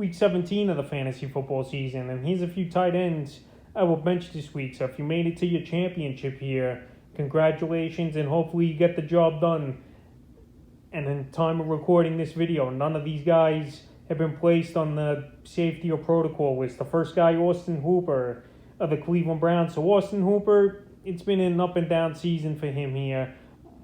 week 17 of the fantasy football season, and here's a few tight ends I will bench this week. So if you made it to your championship here, congratulations, and hopefully you get the job done. And in time of recording this video, none of these guys have been placed on the safety or protocol list. The first guy, Austin Hooper of the Cleveland Browns. So Austin Hooper, it's been an up and down season for him here.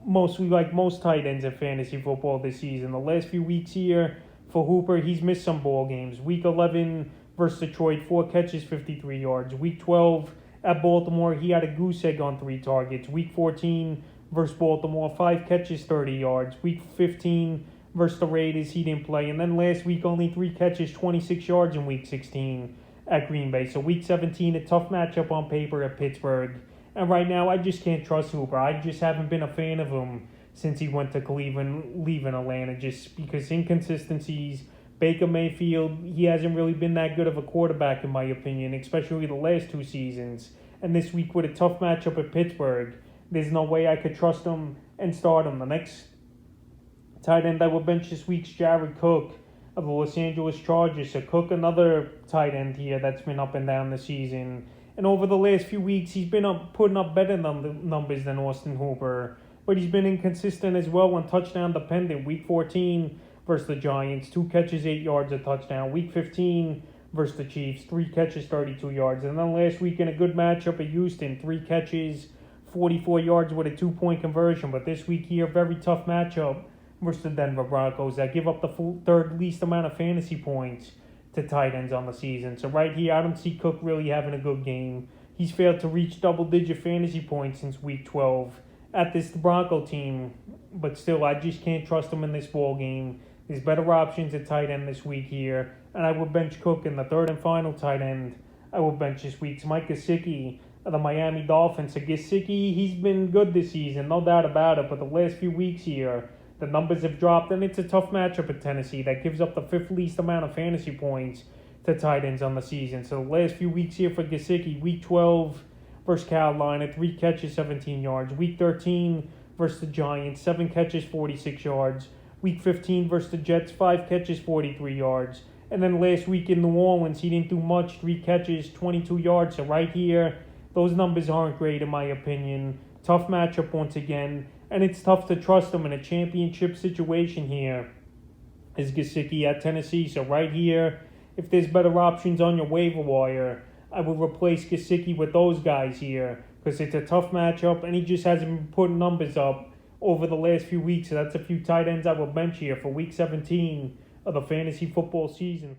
Mostly like most tight ends in fantasy football this season. The last few weeks here for Hooper, he's missed some ball games. Week 11 versus Detroit, 4 catches, 53 yards. Week 12 at Baltimore, he had a goose egg on 3 targets. Week 14 versus Baltimore, 5 catches, 30 yards. Week 15 versus the Raiders, he didn't play. And then last week, only 3 catches, 26 yards in Week 16 at Green Bay. So Week 17, a tough matchup on paper at Pittsburgh. And right now, I just can't trust Hooper. I just haven't been a fan of him since he went to Cleveland, leaving Atlanta, just because inconsistencies. Baker Mayfield, he hasn't really been that good of a quarterback, in my opinion, especially the last 2 seasons. And this week with a tough matchup at Pittsburgh, there's no way I could trust him and start him. The next tight end I will bench this week's Jared Cook of the Los Angeles Chargers. So Cook, another tight end here that's been up and down the season. And over the last few weeks, he's been putting up better numbers than Austin Hooper. But he's been inconsistent as well when touchdown dependent. Week 14 versus the Giants, 2 catches, 8 yards, a touchdown. Week 15 versus the Chiefs, 3 catches, 32 yards. And then last week in a good matchup at Houston, 3 catches, 44 yards with a 2-point conversion. But this week here, very tough matchup versus the Denver Broncos that give up the 3rd least amount of fantasy points to tight ends on the season. So right here, I don't see Cook really having a good game. He's failed to reach double-digit fantasy points since Week 12 at this Bronco team. But still, I just can't trust him in this ball game. There's better options at tight end this week here. And I will bench Cook in the 3rd and final tight end. I will bench this week's Mike Gesicki of the Miami Dolphins. So Gesicki, he's been good this season, no doubt about it. But the last few weeks here, the numbers have dropped, and it's a tough matchup at Tennessee that gives up the 5th least amount of fantasy points to tight ends on the season. So the last few weeks here for Gesicki, Week 12 versus Carolina, 3 catches, 17 yards. Week 13 versus the Giants, 7 catches, 46 yards. Week 15 versus the Jets, 5 catches, 43 yards. And then last week in New Orleans, he didn't do much, 3 catches, 22 yards. So right here, those numbers aren't great in my opinion. Tough matchup once again. And it's tough to trust him in a championship situation here as Gesicki at Tennessee. So right here, if there's better options on your waiver wire, I will replace Gesicki with those guys here because it's a tough matchup and he just hasn't been putting numbers up over the last few weeks. So that's a few tight ends I will bench here for Week 17 of the fantasy football season.